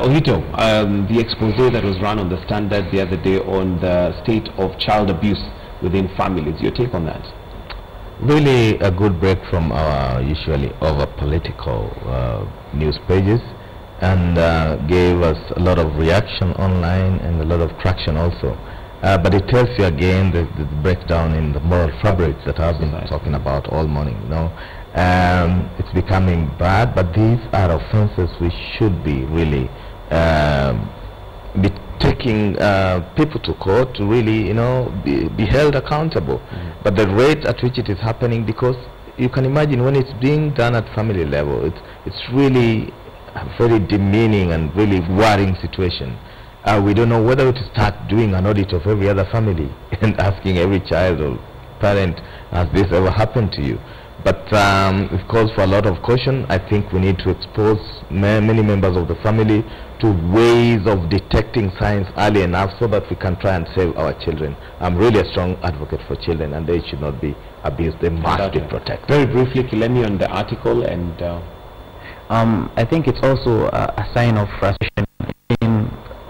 Ohito, the expose that was run on the Standard the other day on the state of child abuse within families. Your take on that? Really a good break from our usually over political news pages, and gave us a lot of reaction online and a lot of traction also. But it tells you again the breakdown in the moral fabric that I've been talking about all morning. You know, it's becoming bad, but these are offenses we should be really be taking people to court to really, you know, be held accountable. But the rate at which it is happening, because you can imagine when it's being done at family level, it's really a very demeaning and really worrying situation. We don't know whether to start doing an audit of every other family and asking every child or parent, has this ever happened to you? But it calls for a lot of caution. I think we need to expose many members of the family to ways of detecting signs early enough so that we can try and save our children. I'm really a strong advocate for children, and they should not be abused. They must be protected. Very briefly, Kilemi, on the article, and I think it's also a sign of frustration in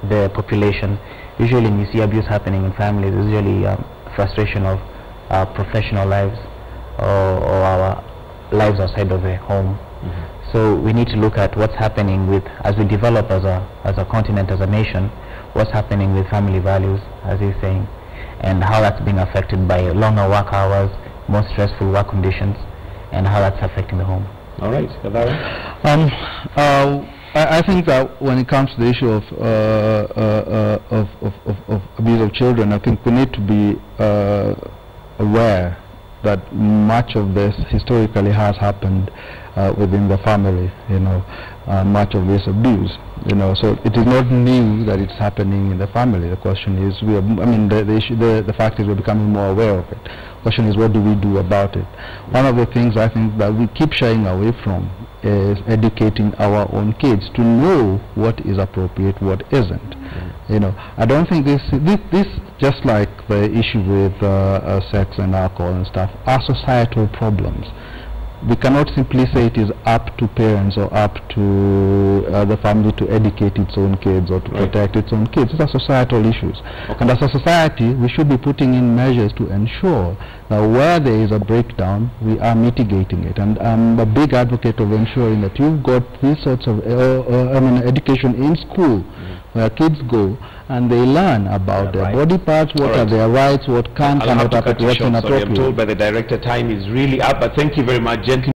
the population. Usually when you see abuse happening in families, it's usually frustration of our professional lives or our lives outside of the home. So we need to look at what's happening with, as we develop as a continent, as a nation, what's happening with family values, as he's saying, and how that's being affected by longer work hours, more stressful work conditions, and how that's affecting the home. All right, I think that when it comes to the issue of abuse of children, I think we need to be aware that much of this historically has happened within the family, you know, much of this abuse, you know, so it is not new that it's happening in the family. The question is, the fact is we're becoming more aware of it. The question is, what do we do about it? One of the things I think that we keep shying away from is educating our own kids to know what is appropriate, what isn't. You know, I don't think this just like the issue with sex and alcohol and stuff, are societal problems. We cannot simply say it is up to parents or up to the family to educate its own kids or to protect its own kids. These are societal issues. And as a society, we should be putting in measures to ensure that where there is a breakdown, we are mitigating it. And I'm a big advocate of ensuring that you've got these sorts of education in school, where kids go and they learn about their body parts, what are their rights, what cannot happen, what's inappropriate. I'm told by the director time is really up, but thank you very much, gentlemen.